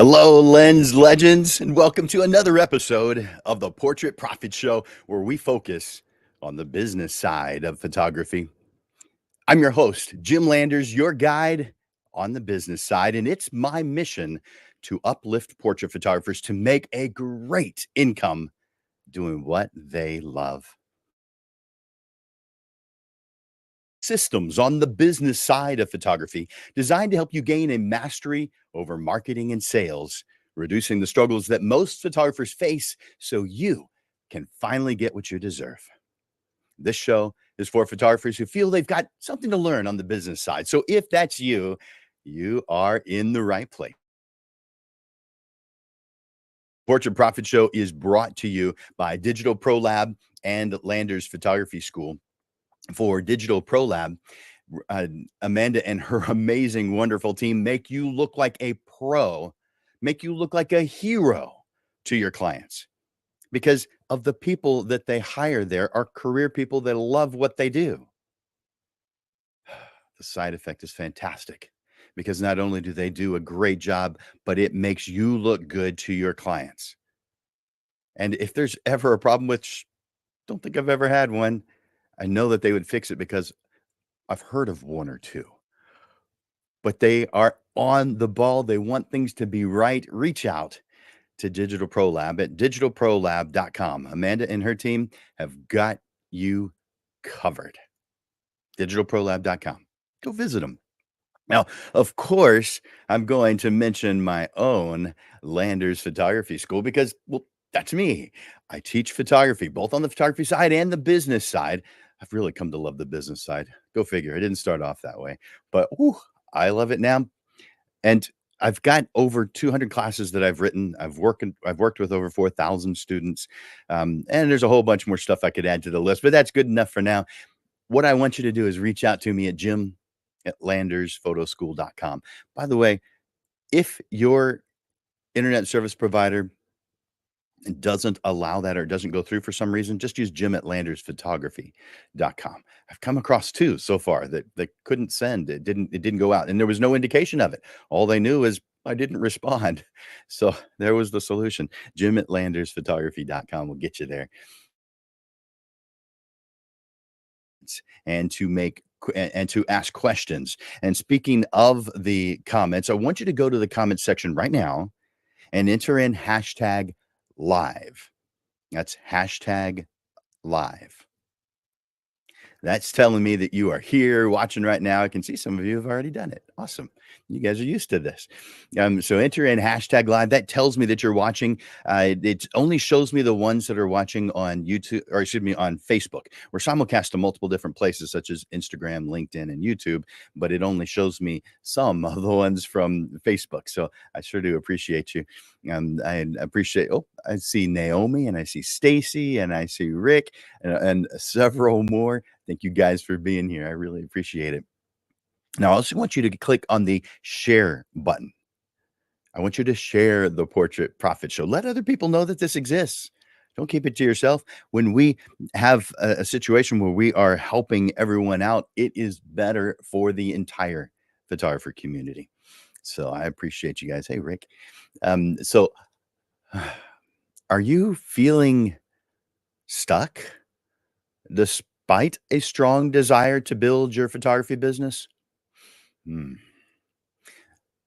Hello, Lens Legends, and welcome to another episode of the Portrait Profit Show, where we focus on the business side of photography. I'm your host, Jim Landers, your guide on the business side, and it's my mission to uplift portrait photographers to make a great income doing what they love. Systems on the business side of photography designed to help you gain a mastery over marketing and sales, reducing the struggles that most photographers face so you can finally get what you deserve. This show is for photographers who feel they've got something to learn on the business side. So if that's you, you are in the right place. Portrait Profit Show is brought to you by Digital Pro Lab and Landers Photography School. For Digital Pro Lab, uh, Amanda and her amazing, wonderful team make you look like a pro, make you look like a hero to your clients because of the people that they hire there are career people that love what they do. The side effect is fantastic because not only do they do a great job, but it makes you look good to your clients. And if there's ever a problem, which don't think I've ever had one, I know that they would fix it because I've heard of one or two. But they are on the ball. They want things to be right. Reach out to Digital Pro Lab at digitalprolab.com. Amanda and her team have got you covered. Digitalprolab.com. Go visit them. Now, of course, I'm going to mention my own Landers Photography School because, well, that's me. I teach photography, both on the photography side and the business side. I've really come to love the business side. Go figure. I didn't start off that way, but I love it now. And I've got over 200 classes that I've written. I've worked with over 4,000 students, and there's a whole bunch more stuff I could add to the list, but that's good enough for now. What I want you to do is reach out to me at jim@landersphotoschool.com. By the way, if your internet service provider doesn't allow that or doesn't go through for some reason, just use jim@landersphotography.com. I've come across two so far that couldn't send. It didn't go out, and there was no indication of it. All they knew is I didn't respond. So there was the solution. Jim@landersphotography.com will get you there. And to make and to ask questions. And speaking of the comments, I want you to go to the comment section right now and enter in hashtag live. That's hashtag live. That's telling me that you are here watching right now. I can see some of you have already done it. Awesome. You guys are used to this. So enter in hashtag live. That tells me that you're watching. It only shows me the ones that are watching on YouTube, or excuse me, on Facebook. We're simulcast to multiple different places, such as Instagram, LinkedIn, and YouTube, but it only shows me some of the ones from Facebook. So I sure do appreciate you. I appreciate, I see Naomi and I see Stacy and I see Rick and several more. Thank you guys for being here. I really appreciate it. Now, I also want you to click on the share button. I want you to share the Portrait Profit Show. Let other people know that this exists. Don't keep it to yourself. When we have a situation where we are helping everyone out, it is better for the entire photographer community. So I appreciate you guys. Hey, Rick. So are you feeling stuck despite a strong desire to build your photography business? Hmm.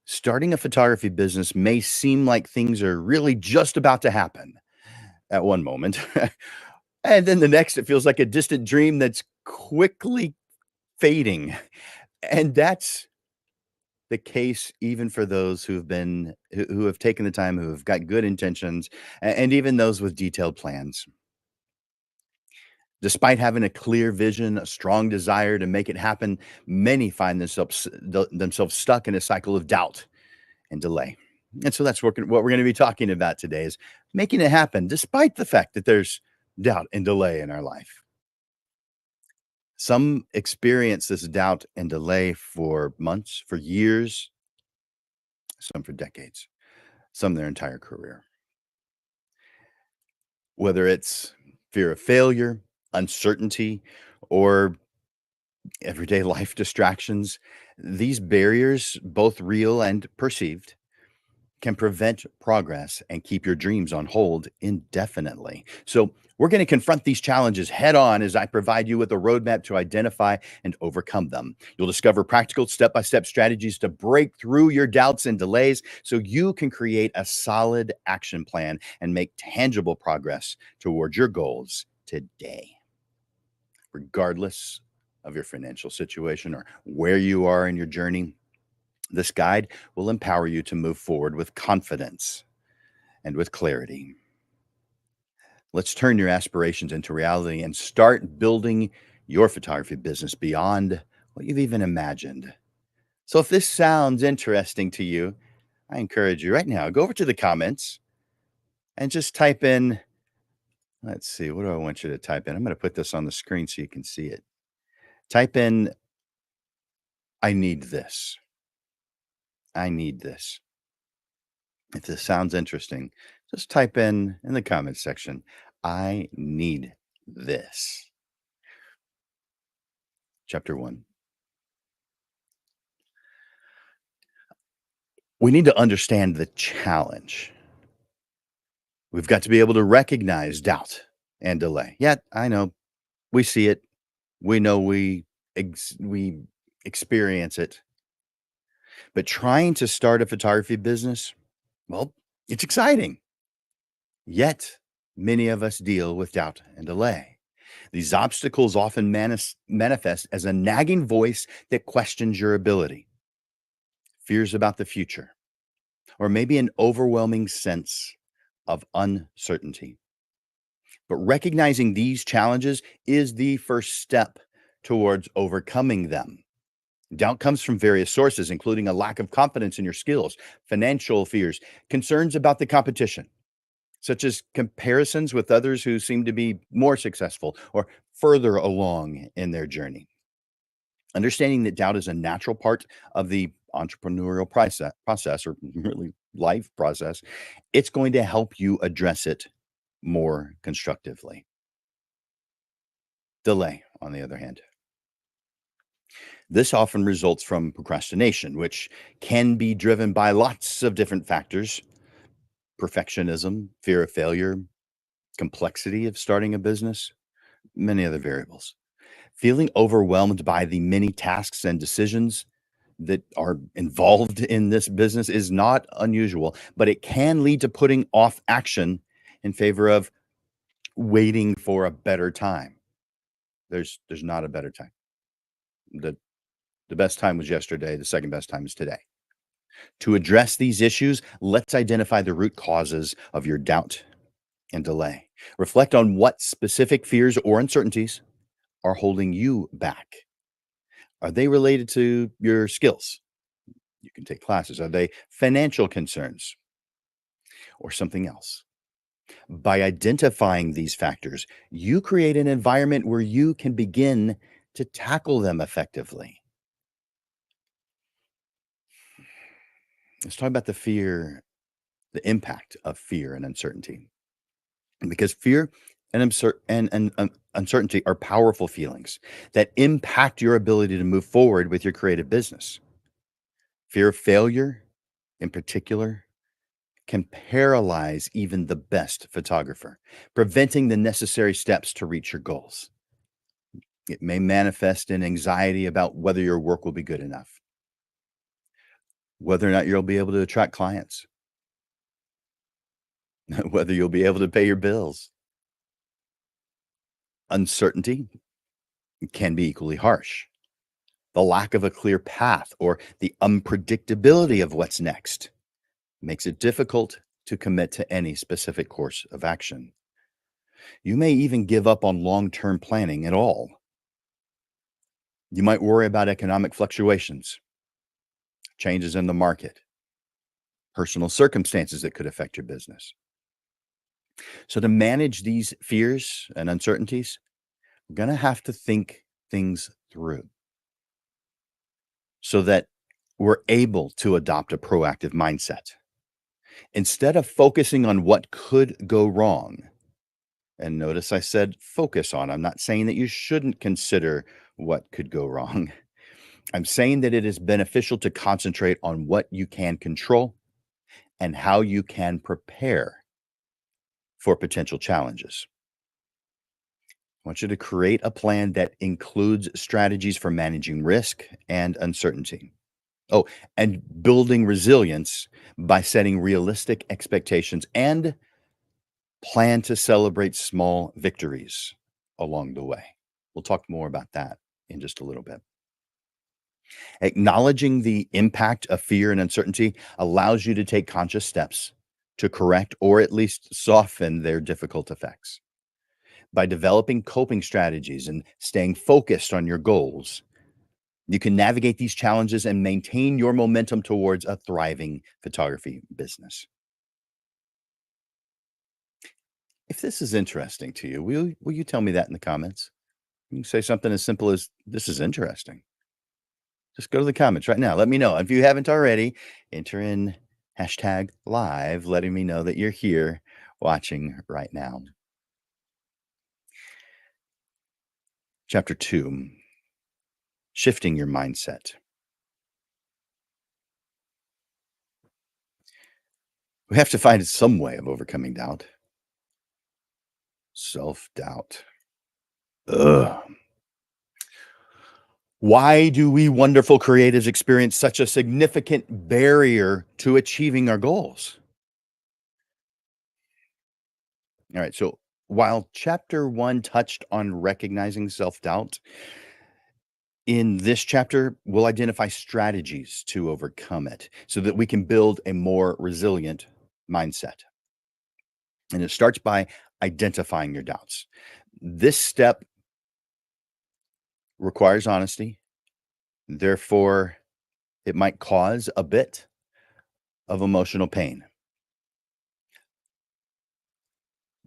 Starting a photography business may seem like things are really just about to happen at one moment. And then the next, it feels like a distant dream that's quickly fading. And that's the case even for those who have taken the time, who have got good intentions, and even those with detailed plans. Despite having a clear vision, a strong desire to make it happen, many find themselves stuck in a cycle of doubt and delay. And so that's what we're going to be talking about today is making it happen despite the fact that there's doubt and delay in our life. Some experience this doubt and delay for months, for years, some for decades, some their entire career. Whether it's fear of failure, uncertainty, or everyday life distractions, these barriers, both real and perceived, can prevent progress and keep your dreams on hold indefinitely. So, we're going to confront these challenges head on as I provide you with a roadmap to identify and overcome them. You'll discover practical step by step strategies to break through your doubts and delays so you can create a solid action plan and make tangible progress towards your goals today, regardless of your financial situation or where you are in your journey. This guide will empower you to move forward with confidence and with clarity. Let's turn your aspirations into reality and start building your photography business beyond what you've even imagined. So, if this sounds interesting to you, I encourage you right now, go over to the comments and just type in, let's see, what do I want you to type in? I'm going to put this on the screen so you can see it. Type in, I need this. I need this. If this sounds interesting, just type in the comments section, I need this. Chapter one. We need to understand the challenge. We've got to be able to recognize doubt and delay. Yeah, I know. We see it. We know we experience it. But trying to start a photography business, well, it's exciting. Yet, many of us deal with doubt and delay. These obstacles often manifest as a nagging voice that questions your ability, fears about the future, or maybe an overwhelming sense of uncertainty. But recognizing these challenges is the first step towards overcoming them. Doubt comes from various sources, including a lack of confidence in your skills, financial fears, concerns about the competition, such as comparisons with others who seem to be more successful or further along in their journey. Understanding that doubt is a natural part of the entrepreneurial process or really life process, it's going to help you address it more constructively. Delay, on the other hand, this often results from procrastination, which can be driven by lots of different factors: perfectionism, fear of failure, complexity of starting a business, many other variables. Feeling overwhelmed by the many tasks and decisions that are involved in this business is not unusual, but it can lead to putting off action in favor of waiting for a better time. There's not a better time. The the best time was yesterday, the second best time is today. To address these issues, let's identify the root causes of your doubt and delay. Reflect on what specific fears or uncertainties are holding you back. Are they related to your skills? You can take classes. Are they financial concerns or something else? By identifying these factors, you create an environment where you can begin to tackle them effectively. Let's talk about the impact of fear and uncertainty. Because fear and uncertainty are powerful feelings that impact your ability to move forward with your creative business. Fear of failure, in particular, can paralyze even the best photographer, preventing the necessary steps to reach your goals. It may manifest in anxiety about whether your work will be good enough, whether or not you'll be able to attract clients, whether you'll be able to pay your bills. Uncertainty can be equally harsh. The lack of a clear path or the unpredictability of what's next makes it difficult to commit to any specific course of action. You may even give up on long term planning at all. You might worry about economic fluctuations, changes in the market, personal circumstances that could affect your business. So, to manage these fears and uncertainties, we're going to have to think things through so that we're able to adopt a proactive mindset. Instead of focusing on what could go wrong, and notice I said focus on, I'm not saying that you shouldn't consider what could go wrong. I'm saying that it is beneficial to concentrate on what you can control and how you can prepare for potential challenges. I want you to create a plan that includes strategies for managing risk and uncertainty. Oh, and building resilience by setting realistic expectations and plan to celebrate small victories along the way. We'll talk more about that in just a little bit. Acknowledging the impact of fear and uncertainty allows you to take conscious steps to correct or at least soften their difficult effects. By developing coping strategies and staying focused on your goals, you can navigate these challenges and maintain your momentum towards a thriving photography business. If this is interesting to you, will you tell me that in the comments? You can say something as simple as, "This is interesting." Just go to the comments right now. Let me know. If you haven't already, enter in hashtag live, letting me know that you're here watching right now. Chapter 2, shifting your mindset. We have to find some way of overcoming doubt. Self-doubt. Ugh. Why do we wonderful creatives experience such a significant barrier to achieving our goals? All right. So while chapter 1 touched on recognizing self-doubt, in this chapter, we'll identify strategies to overcome it so that we can build a more resilient mindset. And it starts by identifying your doubts. This step requires honesty. Therefore, it might cause a bit of emotional pain,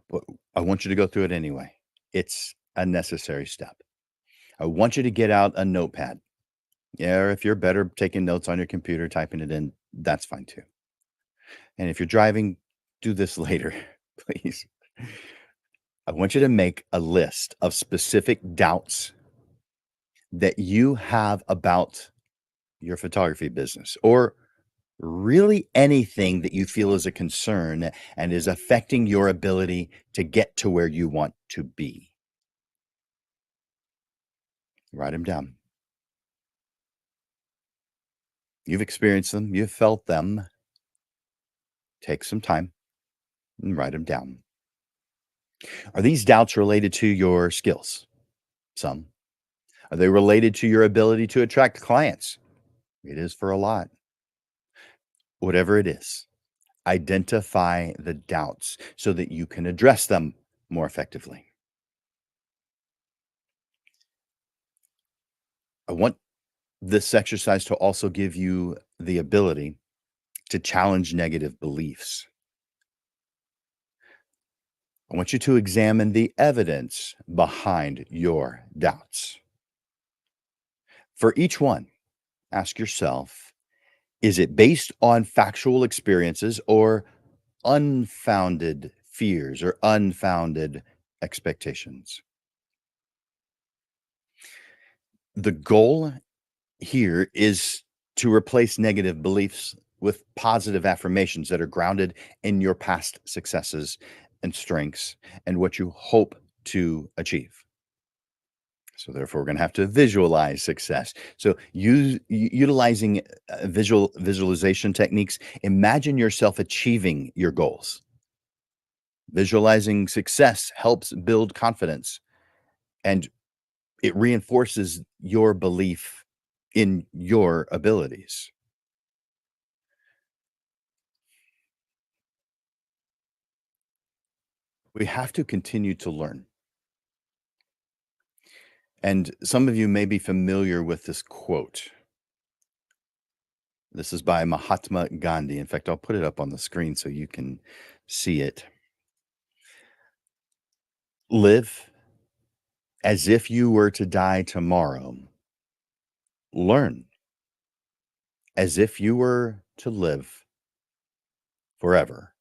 but I want you to go through it anyway. It's a necessary step. I want you to get out a notepad. Yeah, or if you're better taking notes on your computer, typing it in, that's fine too. And if you're driving, do this later, please. I want you to make a list of specific doubts that you have about your photography business or really anything that you feel is a concern and is affecting your ability to get to where you want to be. Write them down. You've experienced them, you've felt them. Take some time and write them down. Are these doubts related to your skills? Some. Are they related to your ability to attract clients? It is for a lot. Whatever it is, identify the doubts so that you can address them more effectively. I want this exercise to also give you the ability to challenge negative beliefs. I want you to examine the evidence behind your doubts. For each one, ask yourself, is it based on factual experiences or unfounded fears or unfounded expectations? The goal here is to replace negative beliefs with positive affirmations that are grounded in your past successes and strengths and what you hope to achieve. So therefore, we're going to have to visualize success. So utilizing visualization techniques, imagine yourself achieving your goals. Visualizing success helps build confidence and it reinforces your belief in your abilities. We have to continue to learn. And some of you may be familiar with this quote. This is by Mahatma Gandhi. In fact, I'll put it up on the screen so you can see it. Live as if you were to die tomorrow. Learn as if you were to live forever.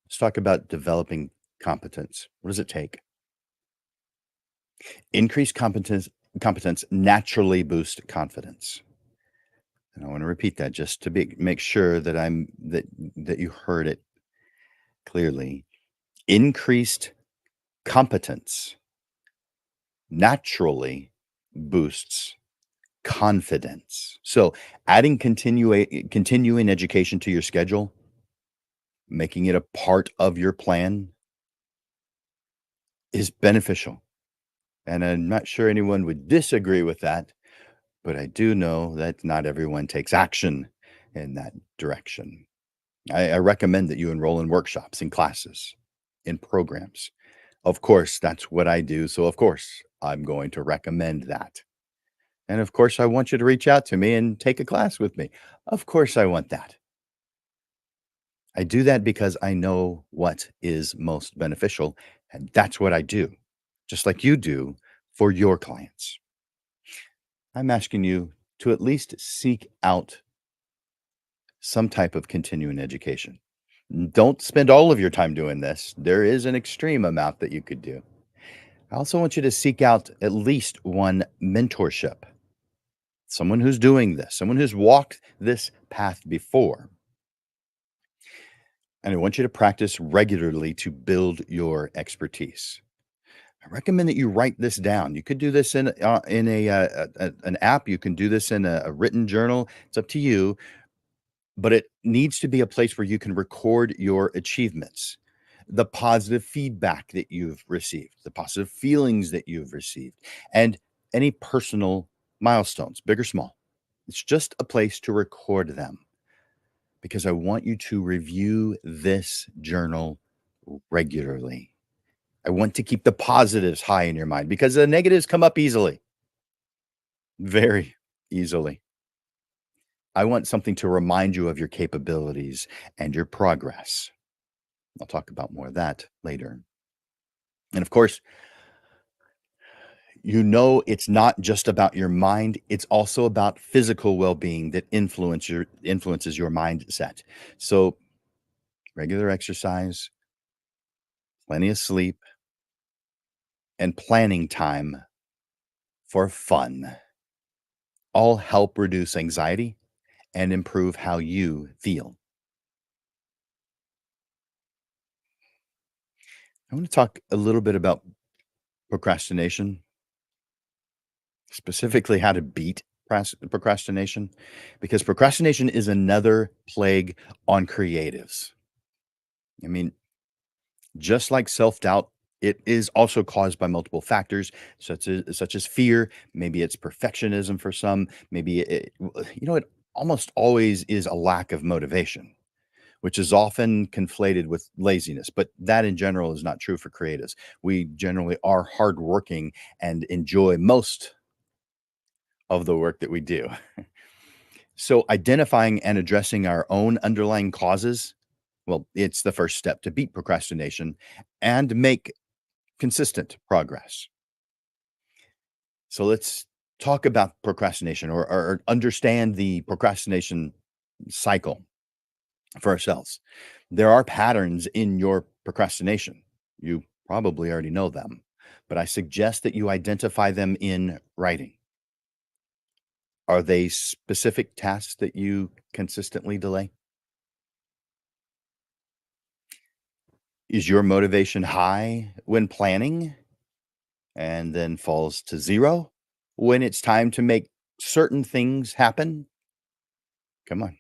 Let's talk about developing competence. What does it take? Increased competence competence naturally boost confidence. And I want to repeat that just to make sure that that you heard it clearly. Increased competence naturally boosts confidence. So, adding continuing education to your schedule, making it a part of your plan is beneficial. And I'm not sure anyone would disagree with that, but I do know that not everyone takes action in that direction. I recommend that you enroll in workshops, in classes, in programs. Of course, that's what I do. So, of course, I'm going to recommend that. And of course, I want you to reach out to me and take a class with me. Of course, I want that. I do that because I know what is most beneficial, and that's what I do, just like you do for your clients. I'm asking you to at least seek out some type of continuing education. Don't spend all of your time doing this. There is an extreme amount that you could do. I also want you to seek out at least one mentorship, someone who's doing this, someone who's walked this path before. And I want you to practice regularly to build your expertise. I recommend that you write this down. You could do this in an app. You can do this in a written journal. It's up to you, but it needs to be a place where you can record your achievements, the positive feedback that you've received, the positive feelings that you've received, and any personal milestones, big or small. It's just a place to record them because I want you to review this journal regularly. I want to keep the positives high in your mind because the negatives come up easily, very easily. I want something to remind you of your capabilities and your progress. I'll talk about more of that later. And of course, you know it's not just about your mind, it's also about physical well-being that influences your mindset. So, regular exercise, plenty of sleep, and planning time for fun all help reduce anxiety and improve how you feel. I want to talk a little bit about procrastination, specifically how to beat procrastination, because procrastination is another plague on creatives. I mean, just like self doubt, it is also caused by multiple factors, such as fear. Maybe it's perfectionism for some. Maybe it almost always is a lack of motivation, which is often conflated with laziness. But that in general is not true for creatives. We generally are hardworking and enjoy most of the work that we do. So, identifying and addressing our own underlying causes, well, it's the first step to beat procrastination and make consistent progress. So, let's talk about procrastination or understand the procrastination cycle for ourselves. There are patterns in your procrastination. You probably already know them, but I suggest that you identify them in writing. Are they specific tasks that you consistently delay? Is your motivation high when planning and then falls to zero when it's time to make certain things happen? Come on.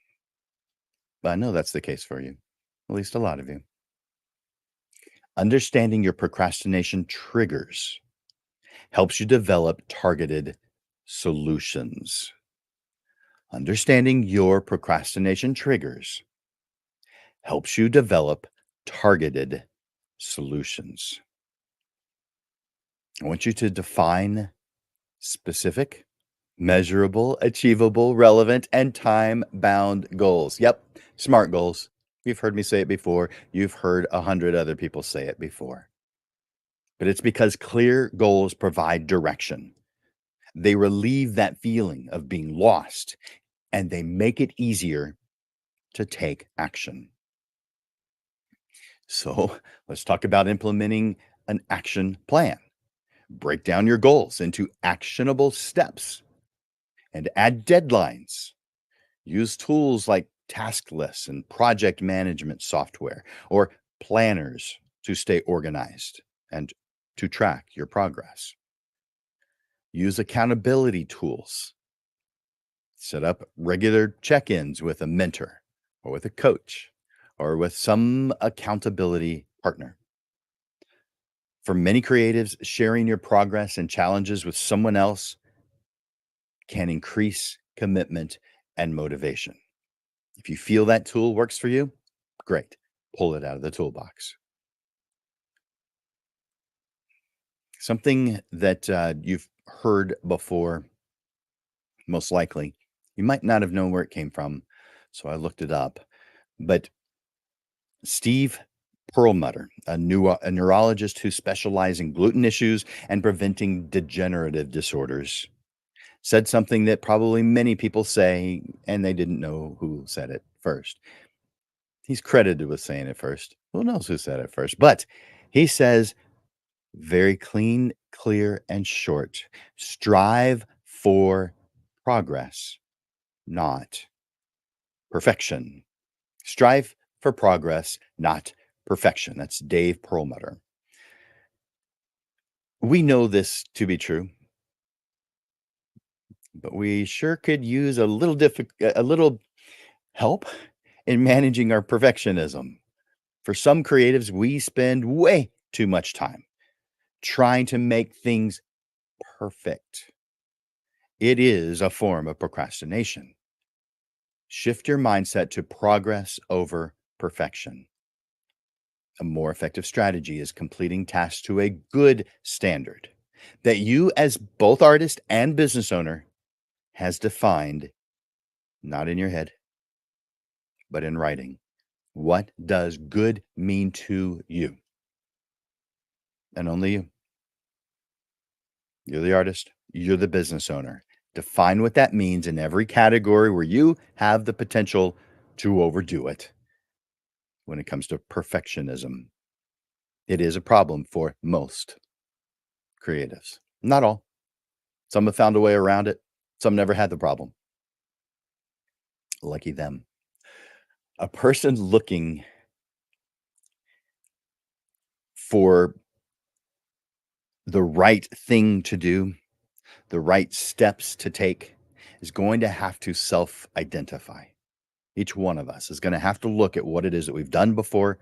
I know that's the case for you, at least a lot of you. Understanding your procrastination triggers helps you develop targeted solutions. Understanding your procrastination triggers helps you develop targeted solutions. I want you to define specific, measurable, achievable, relevant, and time bound goals. Yep, SMART goals. You've heard me say it before. You've heard 100 other people say it before. But it's because clear goals provide direction. They relieve that feeling of being lost and they make it easier to take action. So let's talk about implementing an action plan. Break down your goals into actionable steps and add deadlines. Use tools like task lists and project management software or planners to stay organized and to track your progress. Use accountability tools. Set up regular check ins with a mentor or with a coach or with some accountability partner. For many creatives, sharing your progress and challenges with someone else can increase commitment and motivation. If you feel that tool works for you, great. Pull it out of the toolbox. Something that you've heard before, most likely. You might not have known where it came from, so I looked it up. But Steve Perlmutter, a neurologist who specializes in gluten issues and preventing degenerative disorders, said something that probably many people say, and they didn't know who said it first. He's credited with saying it first. Who knows who said it first? But he says, very clean, clear, and short, strive for progress, not perfection. Strive for progress, not perfection. That's Dave Perlmutter. We know this to be true, but we sure could use a little help in managing our perfectionism. For some creatives, we spend way too much time trying to make things perfect. It is a form of procrastination. Shift your mindset to progress over perfection. A more effective strategy is completing tasks to a good standard that you, as both artist and business owner, has defined, not in your head, but in writing. What does good mean to you? And only you. You're the artist, you're the business owner. Define what that means in every category where you have the potential to overdo it when it comes to perfectionism. It is a problem for most creatives. Not all. Some have found a way around it, some never had the problem. Lucky them. A person looking for the right thing to do, the right steps to take, is going to have to self identify. Each one of us is going to have to look at what it is that we've done before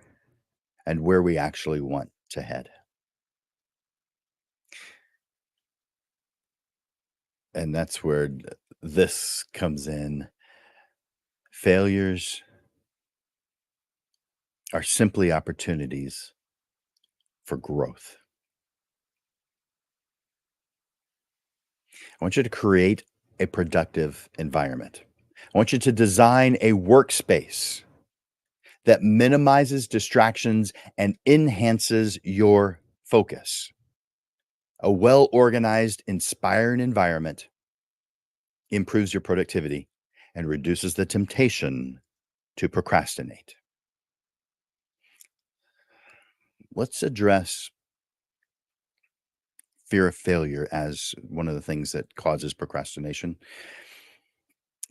and where we actually want to head. And that's where this comes in. Failures are simply opportunities for growth. I want you to create a productive environment. I want you to design a workspace that minimizes distractions and enhances your focus. A well organized, inspiring environment improves your productivity and reduces the temptation to procrastinate. Let's address fear of failure as one of the things that causes procrastination.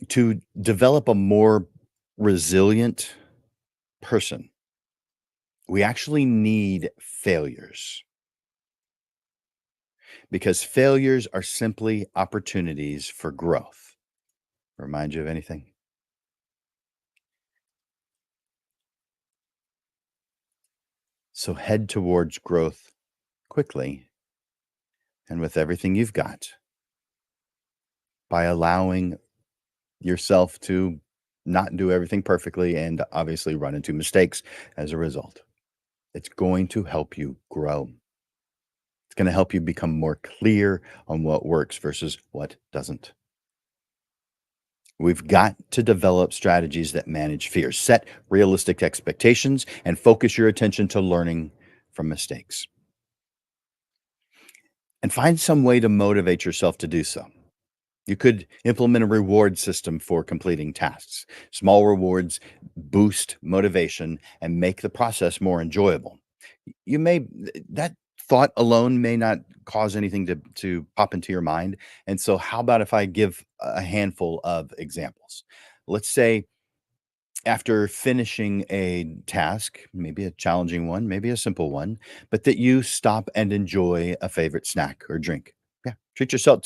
To develop a more resilient person, we actually need failures because failures are simply opportunities for growth. Remind you of anything? So head towards growth quickly and with everything you've got by allowing yourself to not do everything perfectly and obviously run into mistakes as a result. It's going to help you grow. It's going to help you become more clear on what works versus what doesn't. We've got to develop strategies that manage fears, set realistic expectations, and focus your attention to learning from mistakes. And find some way to motivate yourself to do so. You could implement a reward system for completing tasks. Small rewards boost motivation and make the process more enjoyable. You may that thought alone may not cause anything to pop into your mind. And so how about if I give a handful of examples? Let's say after finishing a task, maybe a challenging one, maybe a simple one, but that you stop and enjoy a favorite snack or drink. Yeah, treat yourself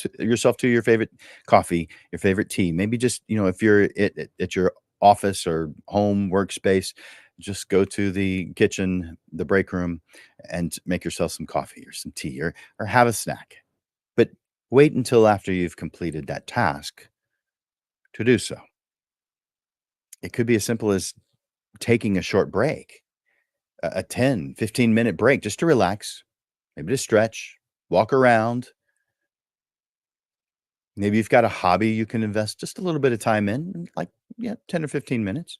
to your favorite coffee, your favorite tea. Maybe just, if you're at your office or home workspace, just go to the kitchen, the break room, and make yourself some coffee or some tea or have a snack. But wait until after you've completed that task to do so. It could be as simple as taking a short break, a 10, 15-minute break just to relax, maybe to stretch, walk around. Maybe you've got a hobby you can invest just a little bit of time in, like, yeah, 10 or 15 minutes.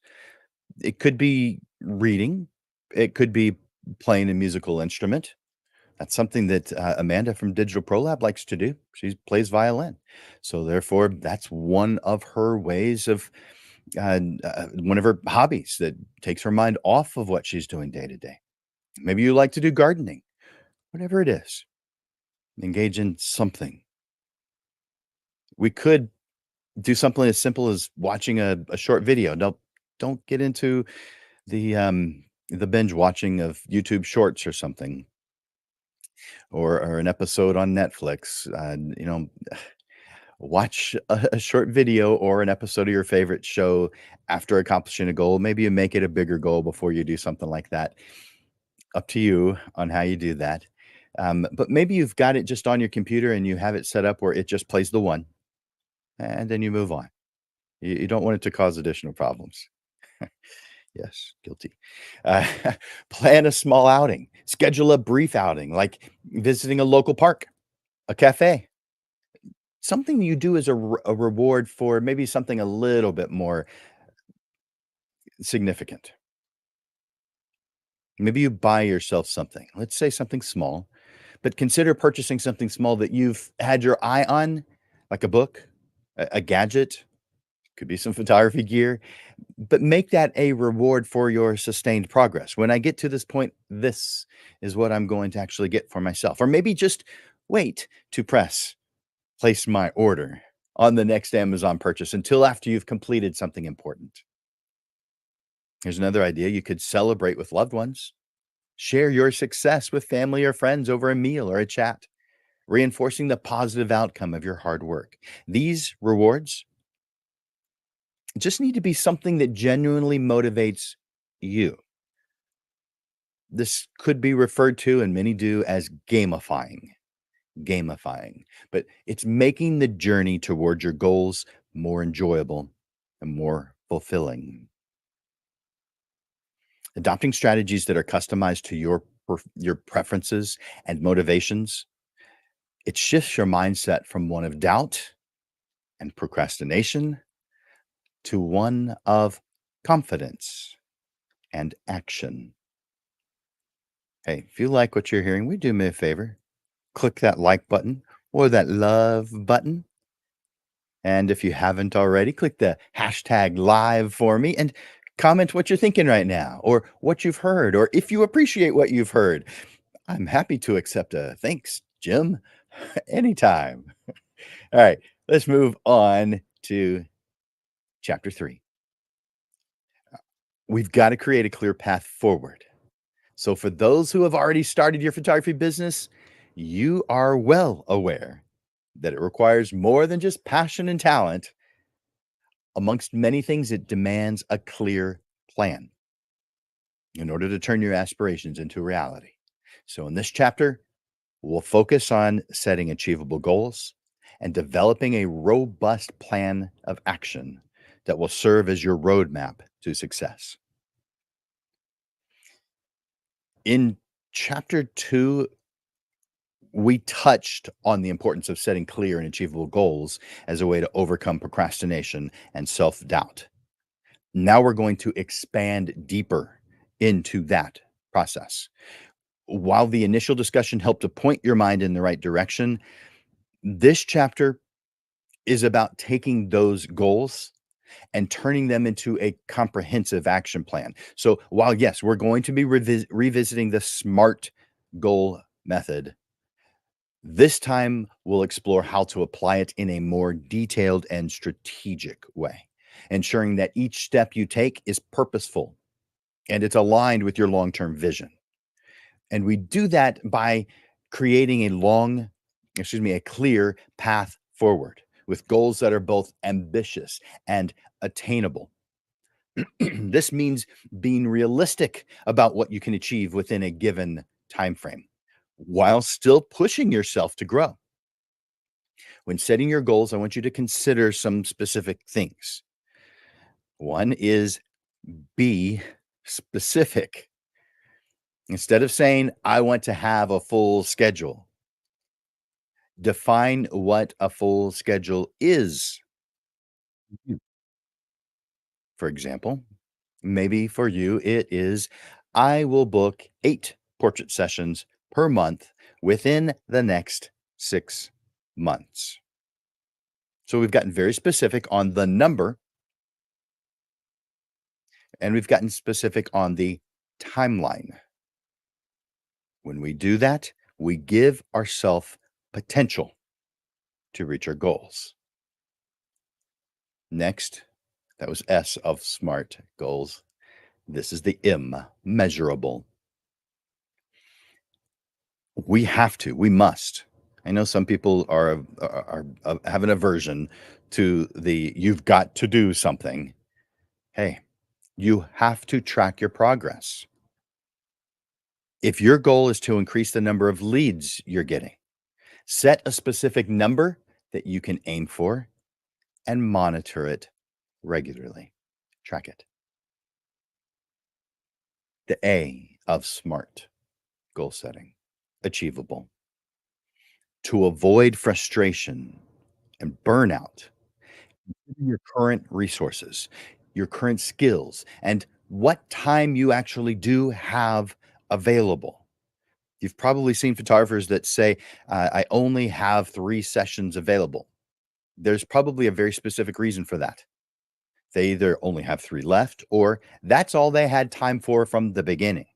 It could be reading. It could be playing a musical instrument. That's something that Amanda from Digital Pro Lab likes to do. She plays violin. So, therefore, that's one of her ways of one of her hobbies that takes her mind off of what she's doing day to day. Maybe you like to do gardening, whatever it is, engage in something. We could do something as simple as watching a short video. Don't get into the binge watching of YouTube Shorts or something, or an episode on Netflix. Watch a short video or an episode of your favorite show after accomplishing a goal. Maybe you make it a bigger goal before you do something like that. Up to you on how you do that. But maybe you've got it just on your computer and you have it set up where it just plays the one, and then you move on. You don't want it to cause additional problems. Yes, guilty. Uh, Plan a small outing. Schedule a brief outing, like visiting a local park, a cafe, something you do as a reward for maybe something a little bit more significant. Maybe you buy yourself something. Let's say something small, but consider purchasing something small that you've had your eye on, like a book, a gadget, could be some photography gear, but make that a reward for your sustained progress. When I get to this point, this is what I'm going to actually get for myself. Or maybe just wait to place my order on the next Amazon purchase until after you've completed something important. Here's another idea. You could celebrate with loved ones. Share your success with family or friends over a meal or a chat, reinforcing the positive outcome of your hard work. These rewards just need to be something that genuinely motivates you. This could be referred to, and many do, as gamifying, but it's making the journey towards your goals more enjoyable and more fulfilling. Adopting strategies that are customized to your preferences and motivations, it shifts your mindset from one of doubt and procrastination to one of confidence and action. Hey, if you like what you're hearing, would you do me a favor? Click that like button or that love button. And if you haven't already, click the hashtag live for me and comment what you're thinking right now, or what you've heard, or if you appreciate what you've heard. I'm happy to accept a thanks, Jim, anytime. All right, let's move on to chapter 3. We've got to create a clear path forward. So, for those who have already started your photography business, you are well aware that it requires more than just passion and talent. Amongst many things, it demands a clear plan in order to turn your aspirations into reality. So, in this chapter, we'll focus on setting achievable goals and developing a robust plan of action that will serve as your roadmap to success. In chapter 2, we touched on the importance of setting clear and achievable goals as a way to overcome procrastination and self doubt. Now we're going to expand deeper into that process. While the initial discussion helped to point your mind in the right direction, this chapter is about taking those goals and turning them into a comprehensive action plan. So, while yes, we're going to be revisiting the SMART goal method. This time, we'll explore how to apply it in a more detailed and strategic way, ensuring that each step you take is purposeful and it's aligned with your long term vision. And we do that by creating a clear path forward with goals that are both ambitious and attainable. This means being realistic about what you can achieve within a given time frame while still pushing yourself to grow. When setting your goals, I want you to consider some specific things. One is be specific. Instead of saying, I want to have a full schedule, define what a full schedule is. Mm. For example, maybe for you, it is I will book 8 portrait sessions per month within the next 6 months. So we've gotten very specific on the number and we've gotten specific on the timeline. When we do that, we give ourselves potential to reach our goals. Next, that was S of SMART goals. This is the M, measurable. We must. I know some people have an aversion to the you've got to do something. Hey, you have to track your progress. If your goal is to increase the number of leads you're getting, set a specific number that you can aim for and monitor it regularly. Track it. The A of SMART, goal setting, achievable. To avoid frustration and burnout, your current resources, your current skills, and what time you actually do have available. You've probably seen photographers that say, I only have 3 sessions available. There's probably a very specific reason for that. They either only have 3 left or that's all they had time for from the beginning.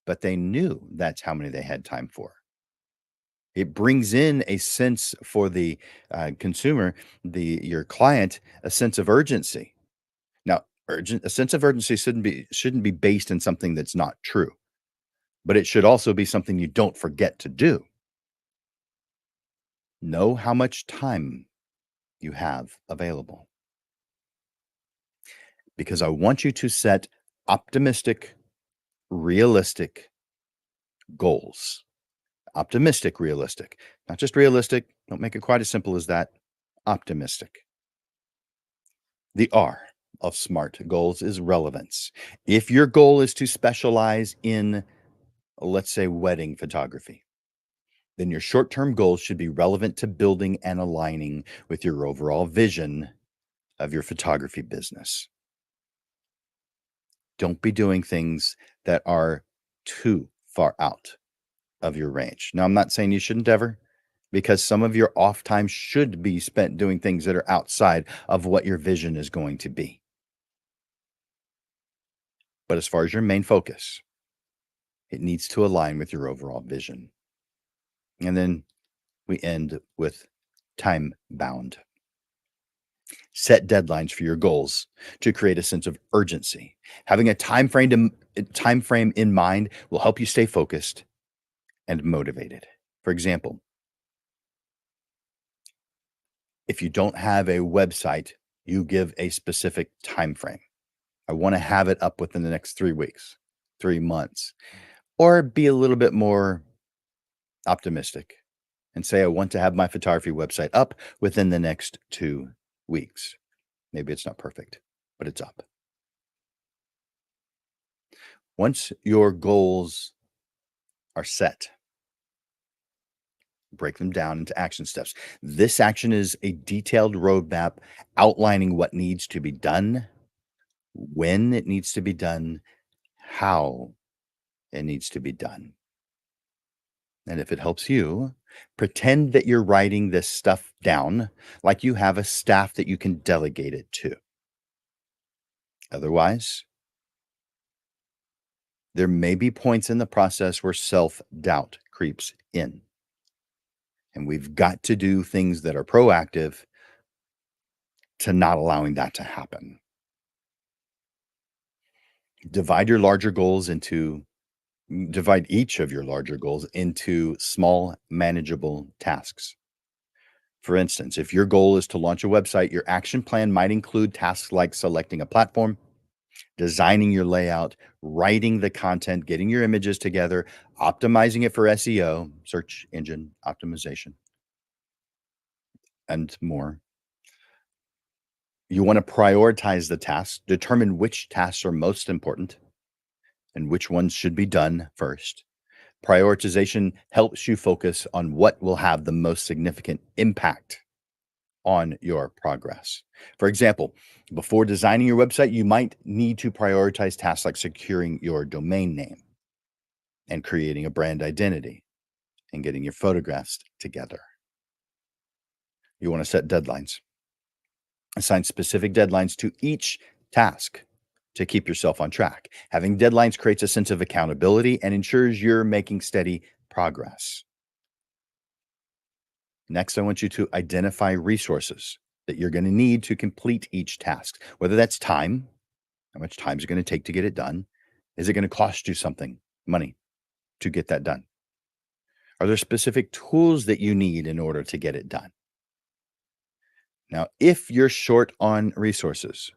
But they knew that's how many they had time for. It brings in a sense for the consumer, your client, a sense of urgency. Now, a sense of urgency shouldn't be based in something that's not true, but it should also be something you don't forget to do. Know how much time you have available because I want you to set optimistic, realistic goals. Optimistic, realistic, not just realistic. Don't make it quite as simple as that. Optimistic. The R of SMART goals is relevance. If your goal is to specialize in, let's say, wedding photography, then your short term goals should be relevant to building and aligning with your overall vision of your photography business. Don't be doing things that are too far out of your range. Now, I'm not saying you shouldn't ever, because some of your off time should be spent doing things that are outside of what your vision is going to be. But as far as your main focus, it needs to align with your overall vision. And then we end with time bound. Set deadlines for your goals to create a sense of urgency. Having a time frame in mind will help you stay focused and motivated. For example, if you don't have a website, you give a specific time frame. I want to have it up within the next 3 weeks, 3 months, or be a little bit more optimistic and say, I want to have my photography website up within the next 2 weeks. Maybe it's not perfect, but it's up. Once your goals are set, break them down into action steps. This action is a detailed roadmap outlining what needs to be done, when it needs to be done, how it needs to be done. And if it helps you, pretend that you're writing this stuff down like you have a staff that you can delegate it to. Otherwise, there may be points in the process where self doubt creeps in. And we've got to do things that are proactive to not allowing that to happen. Divide your larger goals into Divide each of your larger goals into small, manageable tasks. For instance, if your goal is to launch a website, your action plan might include tasks like selecting a platform, designing your layout, writing the content, getting your images together, optimizing it for SEO, search engine optimization, and more. You want to prioritize the tasks, determine which tasks are most important and which ones should be done first. Prioritization helps you focus on what will have the most significant impact on your progress. For example, before designing your website, you might need to prioritize tasks like securing your domain name and creating a brand identity and getting your photographs together. You want to set deadlines, assign specific deadlines to each task to keep yourself on track. Having deadlines creates a sense of accountability and ensures you're making steady progress. Next, I want you to identify resources that you're going to need to complete each task, whether that's time, how much time is it going to take to get it done? Is it going to cost you something, money, to get that done? Are there specific tools that you need in order to get it done? Now, if you're short on resources,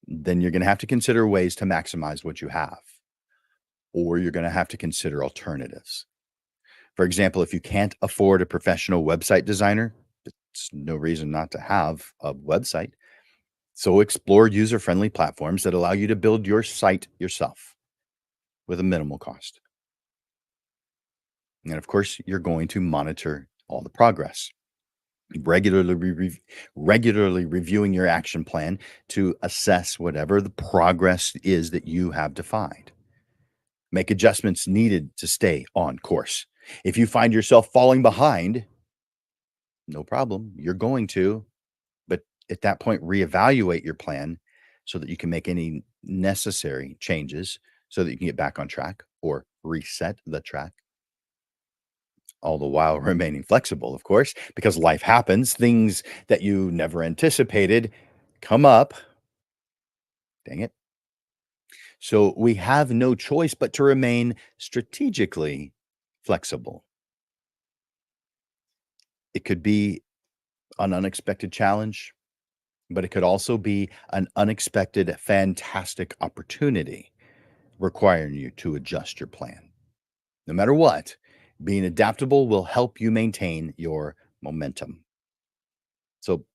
then you're going to have to consider ways to maximize what you have, or you're going to have to consider alternatives. For example, if you can't afford a professional website designer, it's no reason not to have a website. So explore user friendly platforms that allow you to build your site yourself with a minimal cost. And of course, you're going to monitor all the progress. Regularly, regularly reviewing your action plan to assess whatever the progress is that you have defined. Make adjustments needed to stay on course. If you find yourself falling behind, no problem. You're going to, but at that point, reevaluate your plan so that you can make any necessary changes so that you can get back on track or reset the track, all the while remaining flexible, of course, because life happens. Things that you never anticipated come up. Dang it. So we have no choice but to remain strategically flexible. It could be an unexpected challenge, but it could also be an unexpected, fantastic opportunity requiring you to adjust your plan. No matter what, being adaptable will help you maintain your momentum. So,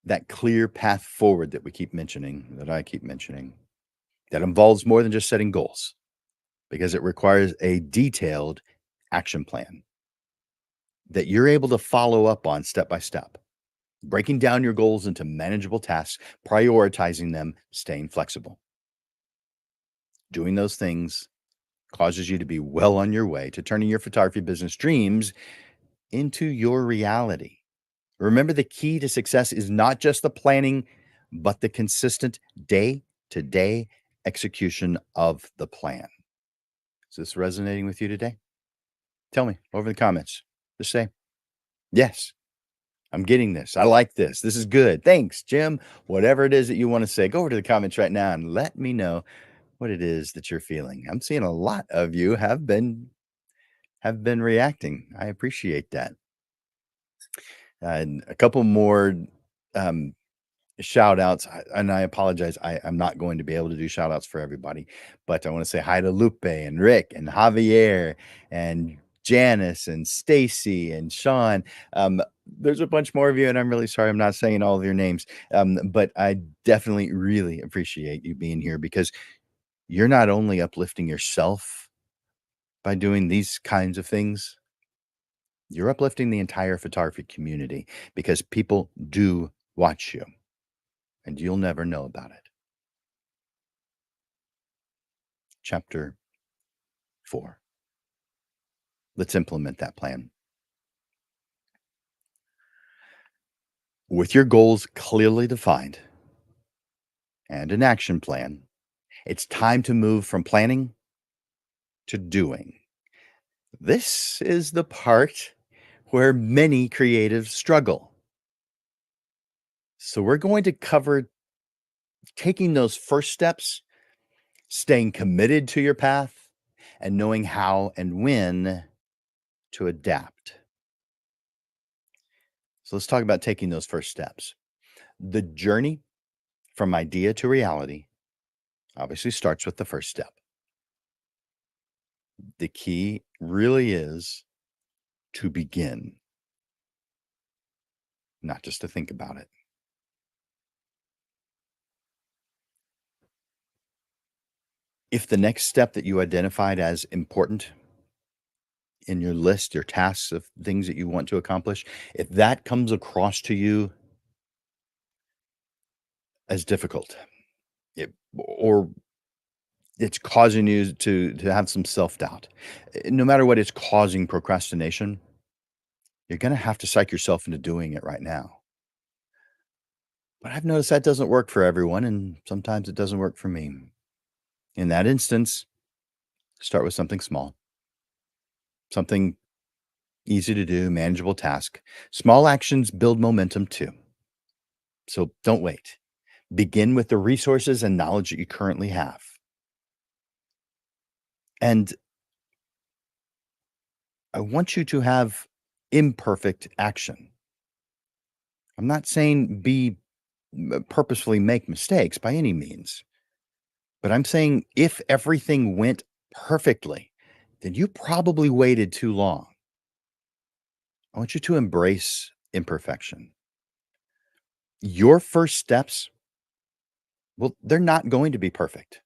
that clear path forward that we keep mentioning, that I keep mentioning, that involves more than just setting goals because it requires a detailed action plan that you're able to follow up on step by step, breaking down your goals into manageable tasks, prioritizing them, staying flexible. Doing those things causes you to be well on your way to turning your photography business dreams into your reality. Remember, the key to success is not just the planning, but the consistent day to day execution of the plan. Is this resonating with you today? Tell me over in the comments. Just say, yes, I'm getting this. I like this. This is good. Thanks, Jim. Whatever it is that you want to say, go over to the comments right now and let me know what it is that you're feeling. I'm seeing a lot of you have been reacting. I appreciate that. And a couple more um, shout outs. And I apologize. I'm not going to be able to do shout outs for everybody, but I want to say hi to Lupe and Rick and Javier and Janice and Stacy and Sean. There's a bunch more of you, and I'm really sorry I'm not saying all of your names. But I definitely really appreciate you being here because you're not only uplifting yourself by doing these kinds of things, you're uplifting the entire photography community because people do watch you and you'll never know about it. Chapter 4. Let's implement that plan. With your goals clearly defined and an action plan, it's time to move from planning to doing. This is the part where many creatives struggle. So, we're going to cover taking those first steps, staying committed to your path, and knowing how and when to adapt. So, let's talk about taking those first steps. The journey from idea to reality obviously starts with the first step. The key really is to begin, not just to think about it. If the next step that you identified as important in your list, your tasks of things that you want to accomplish, if that comes across to you as difficult, or it's causing you to have some self-doubt, no matter what, it's causing procrastination, you're gonna have to psych yourself into doing it right now. But I've noticed that doesn't work for everyone, and sometimes it doesn't work for me. In that instance, start with something small, something easy to do, manageable task. Small actions build momentum too. So don't wait. Begin with the resources and knowledge that you currently have. And I want you to have imperfect action. I'm not saying purposefully make mistakes by any means, but I'm saying if everything went perfectly, then you probably waited too long. I want you to embrace imperfection. Your first steps, well, they're not going to be perfect.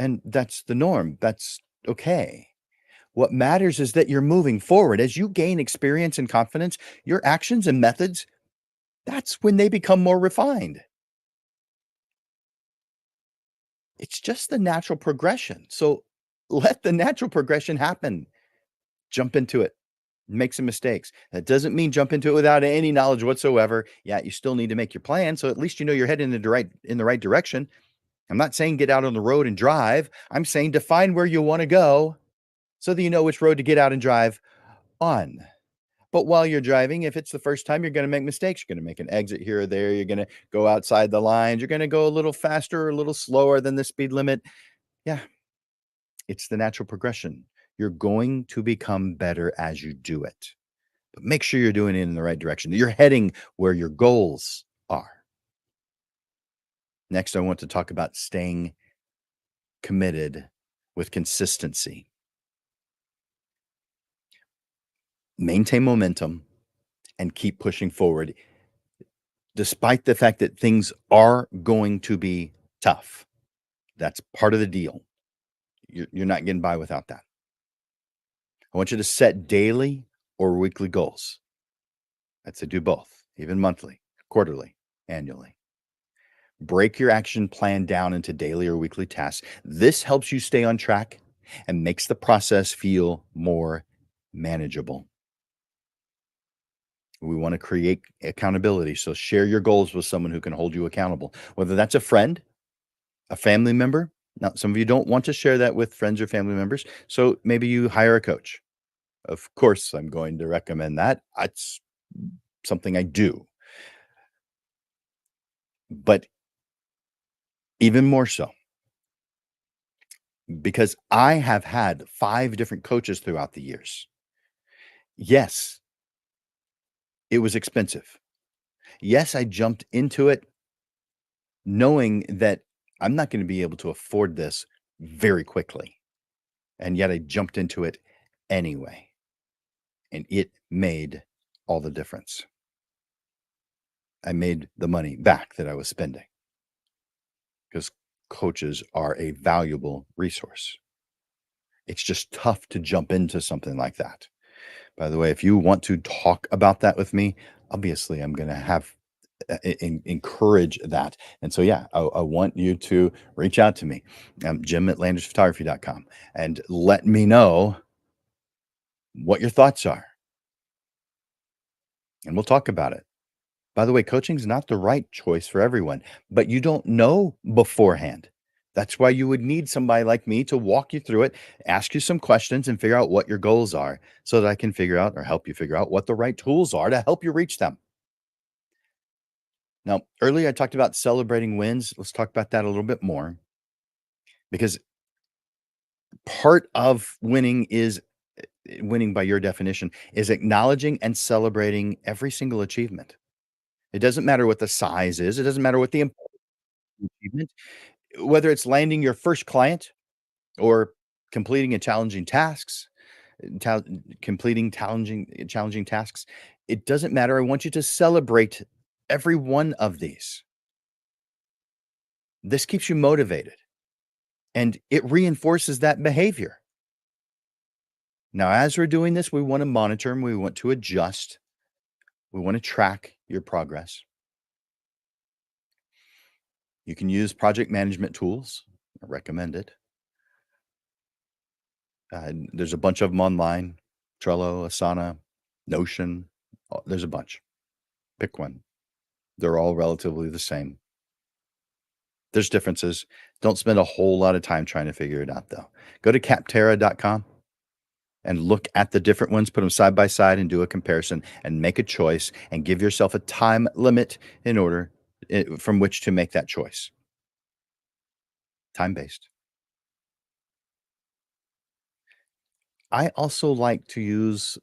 And that's the norm. That's okay. What matters is that you're moving forward. As you gain experience and confidence, your actions and methods, that's when they become more refined. It's just the natural progression. So let the natural progression happen. Jump into it. Make some mistakes. That doesn't mean jump into it without any knowledge whatsoever. Yeah, you still need to make your plan. So at least you know you're heading in the right direction. I'm not saying get out on the road and drive. I'm saying define where you want to go so that you know which road to get out and drive on. But while you're driving, if it's the first time, you're going to make mistakes. You're going to make an exit here or there. You're going to go outside the lines. You're going to go a little faster or a little slower than the speed limit. Yeah, it's the natural progression. You're going to become better as you do it. But make sure you're doing it in the right direction. You're heading where your goals are. Next, I want to talk about staying committed with consistency. Maintain momentum and keep pushing forward despite the fact that things are going to be tough. That's part of the deal. You're not getting by without that. I want you to set daily or weekly goals. I'd say do both, even monthly, quarterly, annually. Break your action plan down into daily or weekly tasks. This helps you stay on track and makes the process feel more manageable. We want to create accountability. So share your goals with someone who can hold you accountable, whether that's a friend, a family member. Now, some of you don't want to share that with friends or family members. So maybe you hire a coach. Of course, I'm going to recommend that. It's something I do. But even more so, because I have had 5 different coaches throughout the years. Yes, it was expensive. Yes, I jumped into it knowing that I'm not gonna be able to afford this very quickly, and yet I jumped into it anyway, and it made all the difference. I made the money back that I was spending because coaches are a valuable resource. It's just tough to jump into something like that. By the way, if you want to talk about that with me, obviously I'm gonna have encourage that. And so, yeah, I want you to reach out to me, Jim at landishphotography.com, and let me know what your thoughts are. And we'll talk about it. By the way, coaching is not the right choice for everyone, but you don't know beforehand. That's why you would need somebody like me to walk you through it, ask you some questions, and figure out what your goals are so that I can figure out or help you figure out what the right tools are to help you reach them. Now, earlier I talked about celebrating wins. Let's talk about that a little bit more because part of winning is winning by your definition is acknowledging and celebrating every single achievement. It doesn't matter what the size is, it doesn't matter what the important achievement, whether it's landing your first client or completing a challenging tasks, tal- completing challenging tasks. It doesn't matter. I want you to celebrate every one of these. This keeps you motivated and it reinforces that behavior. Now, as we're doing this, we want to monitor and we want to adjust. We want to track your progress. You can use project management tools. I recommend it. There's a bunch of them online. Trello, Asana, Notion. There's a bunch. Pick one. They're all relatively the same. There's differences. Don't spend a whole lot of time trying to figure it out, though. Go to capterra.com and look at the different ones, put them side by side and do a comparison and make a choice and give yourself a time limit in order from which to make that choice. Time based. I also like to use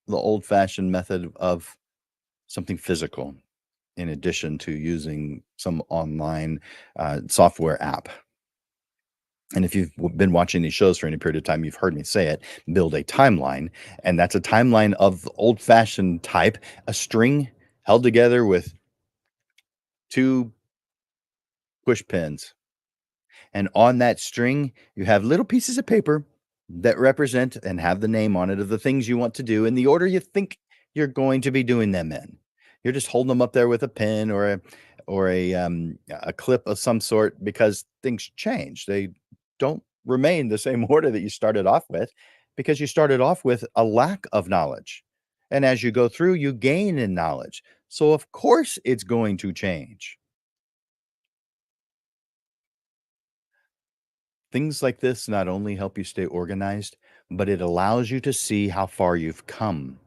the old fashioned method of something physical in addition to using some online software app. And if you've been watching these shows for any period of time, you've heard me say it, build a timeline. And that's a timeline of old fashioned type, a string held together with two push pins. And on that string, you have little pieces of paper that represent and have the name on it of the things you want to do in the order you think you're going to be doing them in. You're just holding them up there with a pen or a clip of some sort because things change. They don't remain the same order that you started off with because you started off with a lack of knowledge. And as you go through, you gain in knowledge. So of course it's going to change. Things like this not only help you stay organized, but it allows you to see how far you've come.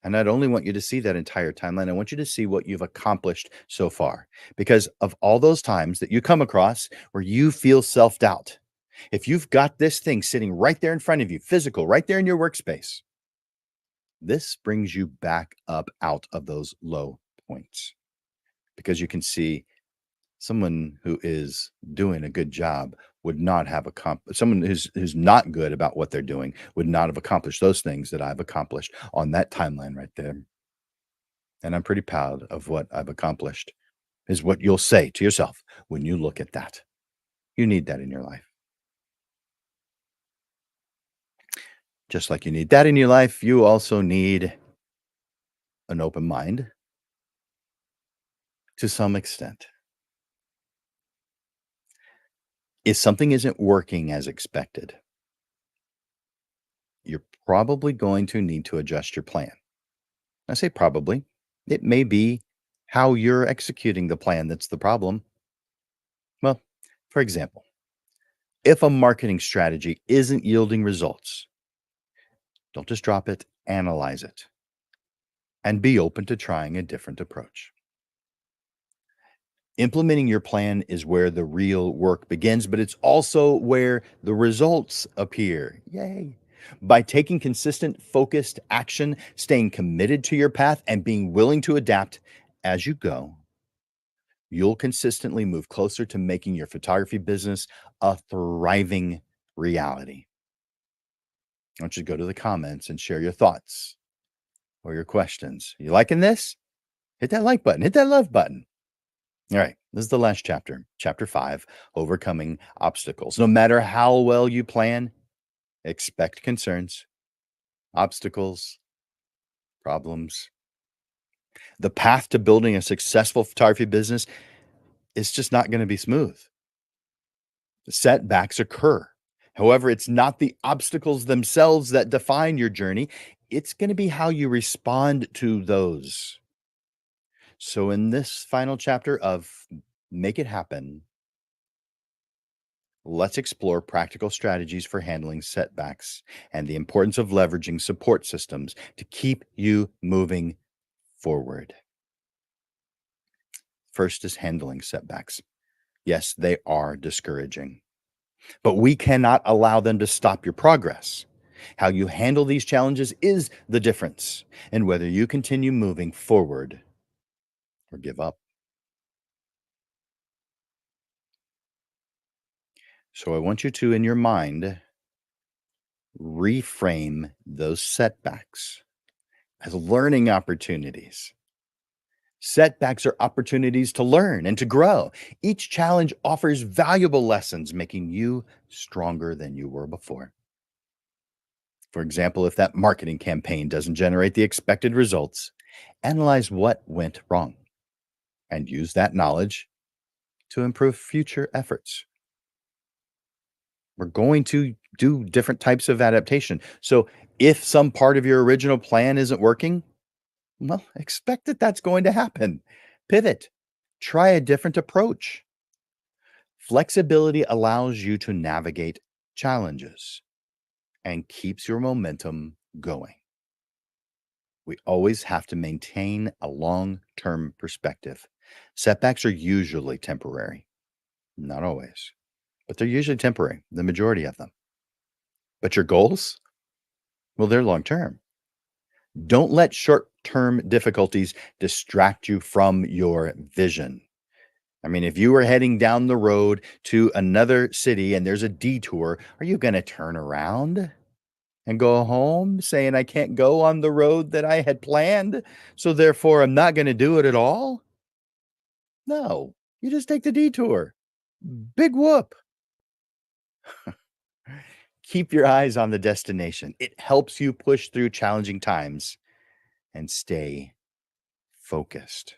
And I not only want you to see that entire timeline, I want you to see what you've accomplished so far. Because of all those times that you come across where you feel self doubt, if you've got this thing sitting right there in front of you, physical, right there in your workspace, this brings you back up out of those low points because you can see someone who is doing a good job would not have someone who's not good about what they're doing would not have accomplished those things that I've accomplished on that timeline right there. And I'm pretty proud of what I've accomplished, is what you'll say to yourself when you look at that. You need that in your life. Just like you need that in your life, you also need an open mind to some extent. If something isn't working as expected, you're probably going to need to adjust your plan. I say probably. It may be how you're executing the plan that's the problem. Well, for example, if a marketing strategy isn't yielding results, don't just drop it, analyze it, and be open to trying a different approach. Implementing your plan is where the real work begins, but it's also where the results appear. Yay. By taking consistent, focused action, staying committed to your path, and being willing to adapt as you go, you'll consistently move closer to making your photography business a thriving reality. I want you to go to the comments and share your thoughts or your questions. You liking this? Hit that like button, hit that love button. All right, this is the last chapter, chapter 5, overcoming obstacles. No matter how well you plan, expect concerns, obstacles, problems. The path to building a successful photography business is just not going to be smooth. Setbacks occur. However, it's not the obstacles themselves that define your journey. It's going to be how you respond to those. So, in this final chapter of Make It Happen, Let's explore practical strategies for handling setbacks and the importance of leveraging support systems to keep you moving forward. First is handling setbacks. Yes, they are discouraging, but we cannot allow them to stop your progress. How you handle these challenges is the difference in whether you continue moving forward or give up. So I want you to, in your mind, reframe those setbacks as learning opportunities. Setbacks are opportunities to learn and to grow. Each challenge offers valuable lessons, making you stronger than you were before. For example, if that marketing campaign doesn't generate the expected results, analyze what went wrong and use that knowledge to improve future efforts. We're going to do different types of adaptation. So, if some part of your original plan isn't working, well, expect that that's going to happen. Pivot, try a different approach. Flexibility allows you to navigate challenges and keeps your momentum going. We always have to maintain a long term perspective. Setbacks are usually temporary, not always, but they're usually temporary, the majority of them. But your goals, well, they're long term. Don't let short term difficulties distract you from your vision. I mean, if you were heading down the road to another city and there's a detour, are you going to turn around and go home saying, I can't go on the road that I had planned? So therefore, I'm not going to do it at all? No, you just take the detour. Big whoop. Keep your eyes on the destination. It helps you push through challenging times and stay focused.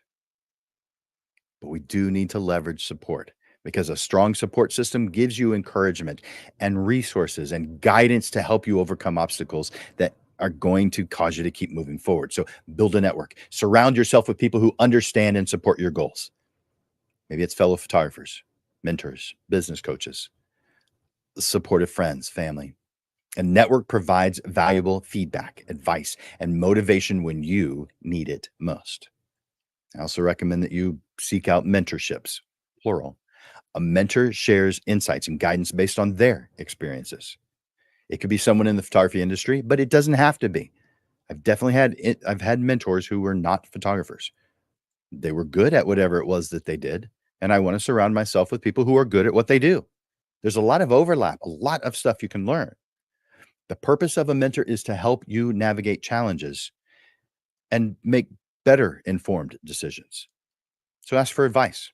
But we do need to leverage support because a strong support system gives you encouragement and resources and guidance to help you overcome obstacles that are going to cause you to keep moving forward. So build a network, surround yourself with people who understand and support your goals. Maybe it's fellow photographers, mentors, business coaches, supportive friends, family. A network provides valuable feedback, advice, and motivation when you need it most. I also recommend that you seek out mentorships, plural. A mentor shares insights and guidance based on their experiences. It could be someone in the photography industry, but it doesn't have to be. I've had mentors who were not photographers. They were good at whatever it was that they did, and I want to surround myself with people who are good at what they do. There's a lot of overlap, a lot of stuff you can learn. The purpose of a mentor is to help you navigate challenges and make better informed decisions. So ask for advice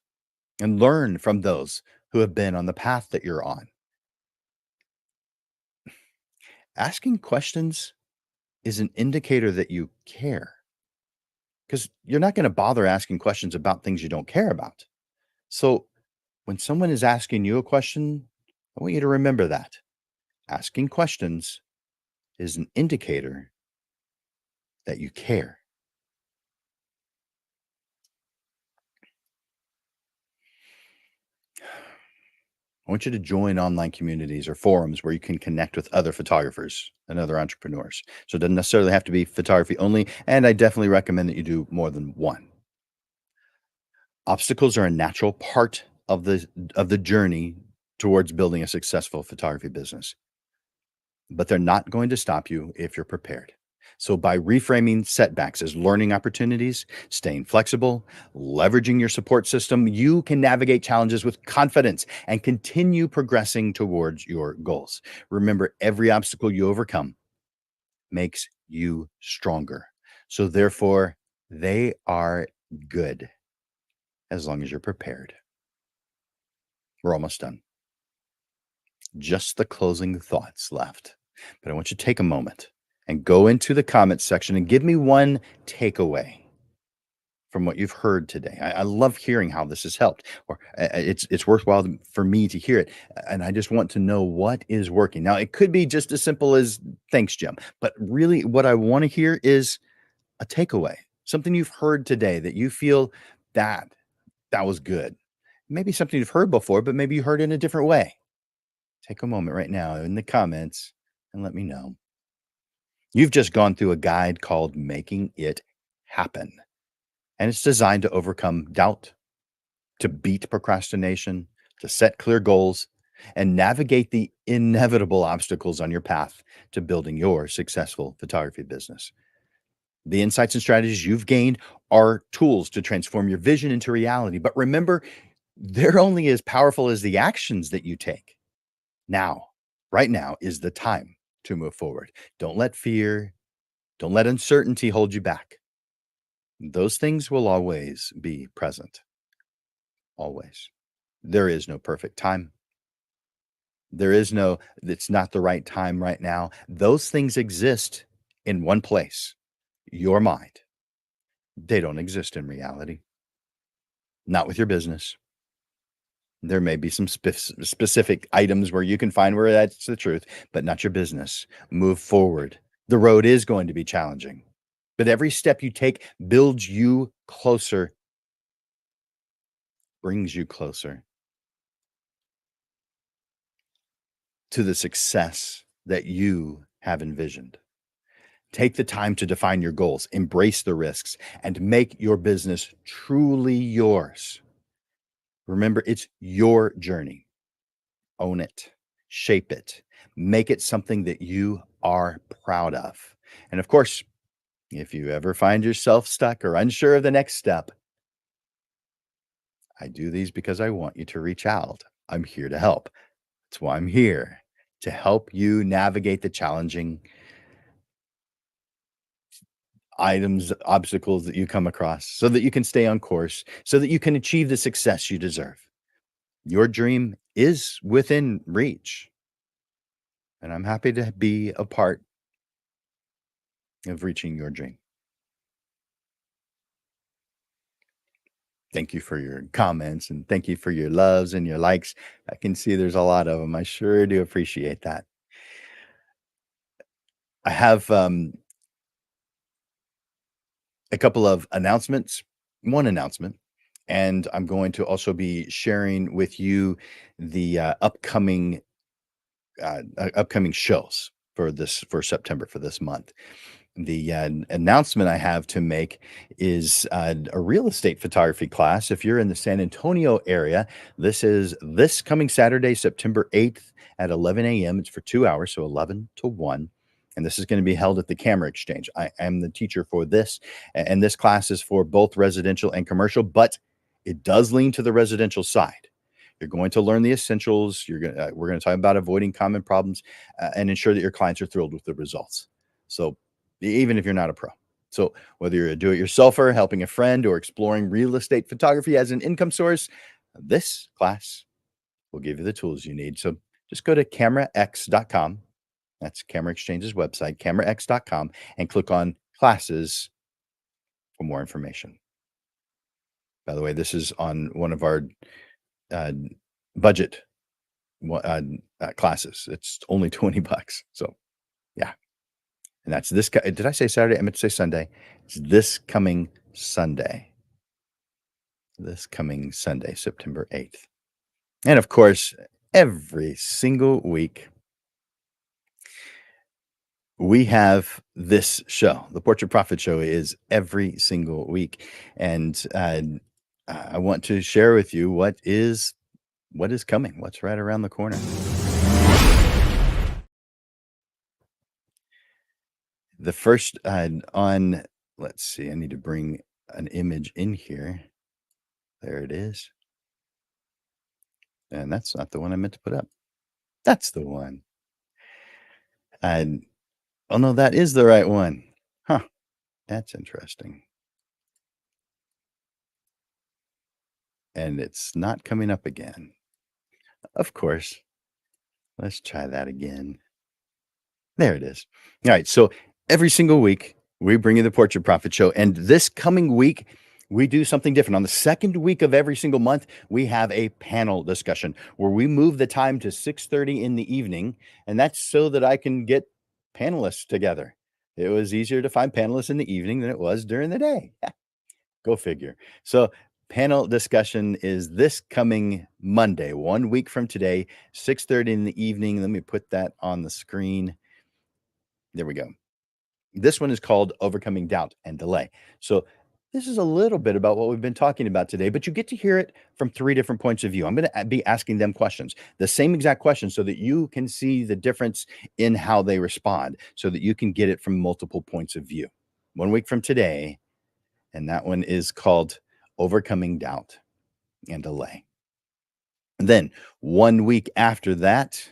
and learn from those who have been on the path that you're on. Asking questions is an indicator that you care because you're not going to bother asking questions about things you don't care about. So when someone is asking you a question, I want you to remember that asking questions is an indicator that you care. I want you to join online communities or forums where you can connect with other photographers and other entrepreneurs. So it doesn't necessarily have to be photography only. And I definitely recommend that you do more than one. Obstacles are a natural part of the journey towards building a successful photography business, but they're not going to stop you if you're prepared. So by reframing setbacks as learning opportunities, staying flexible, leveraging your support system, you can navigate challenges with confidence and continue progressing towards your goals. Remember, every obstacle you overcome makes you stronger. So therefore, they are good as long as you're prepared. We're almost done. Just the closing thoughts left. But I want you to take a moment and go into the comments section and give me one takeaway from what you've heard today. I love hearing how this has helped, or it's worthwhile for me to hear it. And I just want to know what is working. Now, it could be just as simple as thanks, Jim. But really, what I want to hear is a takeaway, something you've heard today that you feel that that was good. Maybe something you've heard before, but maybe you heard it in a different way. Take a moment right now in the comments and let me know. You've just gone through a guide called Making It Happen, and it's designed to overcome doubt, to beat procrastination, to set clear goals, and navigate the inevitable obstacles on your path to building your successful photography business. The insights and strategies you've gained are tools to transform your vision into reality. But remember, they're only as powerful as the actions that you take. Now, right now is the time to move forward. Don't let fear, don't let uncertainty hold you back. Those things will always be present, always. There is no perfect time. There is no, it's not the right time right now. Those things exist in one place, your mind. They don't exist in reality, not with your business. There may be some specific items where you can find where that's the truth, but not your business. Move forward. The road is going to be challenging, but every step you take builds you closer, brings you closer to the success that you have envisioned. Take the time to define your goals, embrace the risks, and make your business truly yours. Remember, it's your journey. Own it, shape it, make it something that you are proud of. And of course, if you ever find yourself stuck or unsure of the next step, I do these because I want you to reach out. I'm here to help. That's why I'm here to help you navigate the challenging items, obstacles that you come across so that you can stay on course, so that you can achieve the success you deserve. Your dream is within reach, and I'm happy to be a part of reaching your dream. Thank you for your comments and thank you for your loves and your likes. I can see there's a lot of them. I sure do appreciate that. I have a couple of announcements, one announcement, and I'm going to also be sharing with you the upcoming shows for September for this month. The announcement I have to make is a real estate photography class. If you're in the San Antonio area, this is this coming Saturday, September 8th at 11 a.m. It's for 2 hours, so 11 to 1. And this is going to be held at the Camera Exchange. I am the teacher for this, and this class is for both residential and commercial, but it does lean to the residential side. You're going to learn the essentials. We're going to talk about avoiding common problems and ensure that your clients are thrilled with the results. So even if you're not a pro. So whether you're a do-it-yourselfer, helping a friend, or exploring real estate photography as an income source, this class will give you the tools you need. So just go to camerax.com. That's Camera Exchange's website, camerax.com, and click on classes for more information. By the way, this is on one of our uh, budget classes. It's only $20. So yeah. And that's this. Did I say Saturday? I meant to say Sunday. It's this coming Sunday. This coming Sunday, September 8th. And of course, every single week, we have this show. The Portrait Profit Show is every single week. And I want to share with you what is coming, what's right around the corner. The first on, let's see, I need to bring an image in here. There it is. And that's not the one I meant to put up. That's the one. And oh no, that is the right one. Huh. That's interesting. And it's not coming up again. Of course. Let's try that again. There it is. All right. So every single week, we bring you the Portrait Profit Show. And this coming week, we do something different. On the second week of every single month, we have a panel discussion where we move the time to 6:30 in the evening. And that's so that I can get panelists together. It was easier to find panelists in the evening than it was during the day. Go figure. So Panel discussion is this coming Monday, 1 week from today, 6:30 in the evening. Let me put that on the screen. There we go. This one is called Overcoming Doubt and Delay. So, this is a little bit about what we've been talking about today, but you get to hear it from 3 different points of view. I'm gonna be asking them questions, the same exact questions, so that you can see the difference in how they respond, so that you can get it from multiple points of view. 1 week from today, and that one is called Overcoming Doubt and Delay. And then 1 week after that,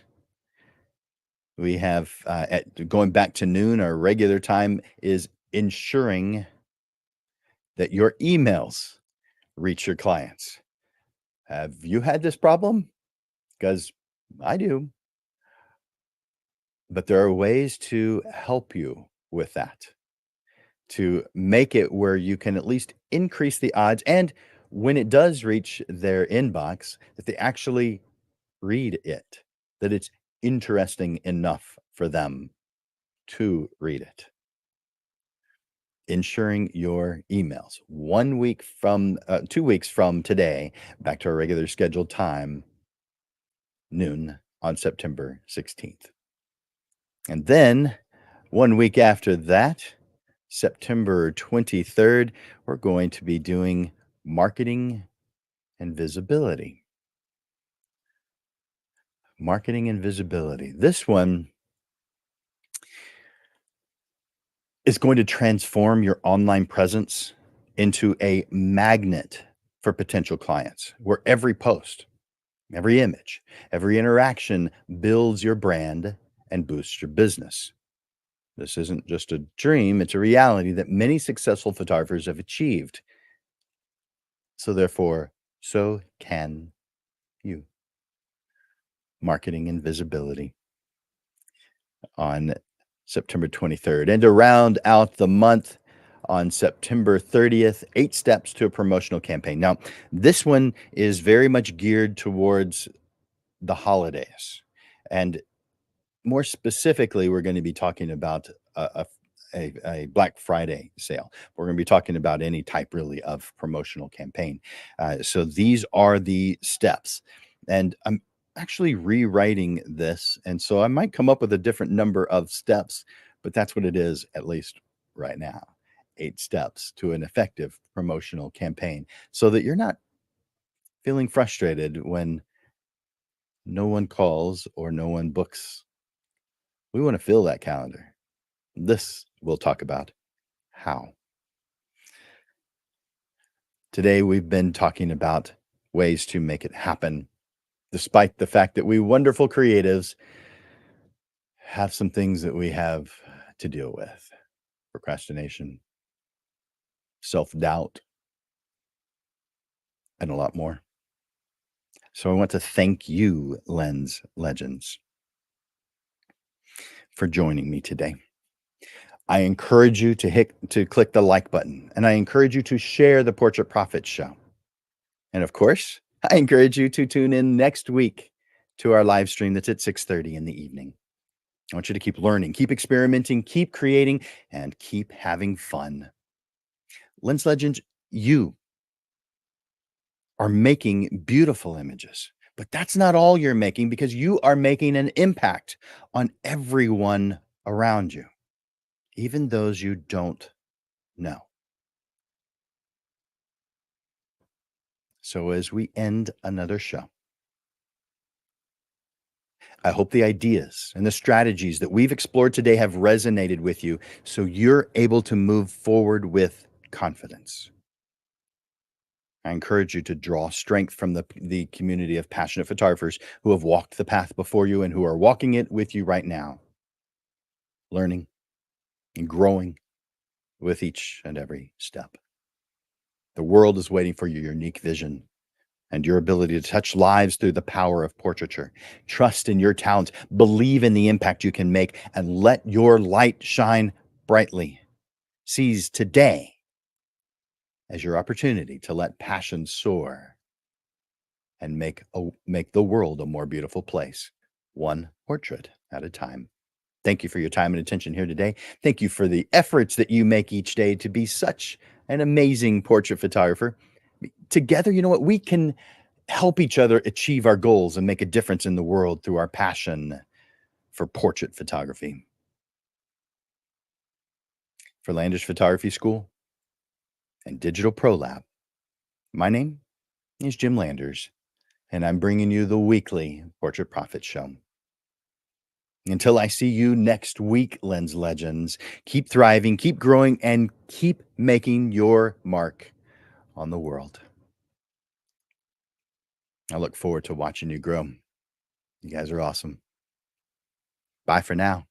we have, at going back to noon, our regular time is ensuring that your emails reach your clients. Have you had this problem? Because I do, but there are ways to help you with that, to make it where you can at least increase the odds, and when it does reach their inbox, that they actually read it, that it's interesting enough for them to read it. Ensuring your emails 1 week from 2 weeks from today, back to our regular scheduled time, noon on September 16th. And then 1 week after that, September 23rd, we're going to be doing marketing and visibility. Marketing and visibility. This one is going to transform your online presence into a magnet for potential clients, where every post, every image, every interaction builds your brand and boosts your business. This isn't just a dream, it's a reality that many successful photographers have achieved. So, therefore, so can you. Marketing and visibility on September 23rd. And to round out the month, on September 30th, 8 steps to a promotional campaign. Now, this one is very much geared towards the holidays. And more specifically, we're going to be talking about a Black Friday sale. We're going to be talking about any type really of promotional campaign. So these are the steps. And I'm actually rewriting this. And so I might come up with a different number of steps, but that's what it is, at least right now. 8 steps to an effective promotional campaign, so that you're not feeling frustrated when no one calls or no one books. We want to fill that calendar. This we'll talk about how. Today, we've been talking about ways to make it happen, despite the fact that we wonderful creatives have some things that we have to deal with: procrastination, self doubt, and a lot more. So, I want to thank you, Lens Legends, for joining me today. I encourage you to click the like button, and I encourage you to share the Portrait Profits Show. And of course, I encourage you to tune in next week to our live stream that's at 6:30 in the evening. I want you to keep learning, keep experimenting, keep creating, and keep having fun. Lens Legends, you are making beautiful images, but that's not all you're making, because you are making an impact on everyone around you, even those you don't know. So, as we end another show, I hope the ideas and the strategies that we've explored today have resonated with you, so you're able to move forward with confidence. I encourage you to draw strength from the community of passionate photographers who have walked the path before you and who are walking it with you right now, learning and growing with each and every step. The world is waiting for your unique vision and your ability to touch lives through the power of portraiture. Trust in your talent, believe in the impact you can make, and let your light shine brightly. Seize today as your opportunity to let passion soar and make the world a more beautiful place, one portrait at a time. Thank you for your time and attention here today. Thank you for the efforts that you make each day to be such an amazing portrait photographer. together, you know what? We can help each other achieve our goals and make a difference in the world through our passion for portrait photography. For Landers Photography School and Digital Pro Lab, my name is Jim Landers, and I'm bringing you the weekly Portrait Profit Show. Until I see you next week, Lens Legends, keep thriving, keep growing, and keep making your mark on the world. I look forward to watching you grow. You guys are awesome. Bye for now.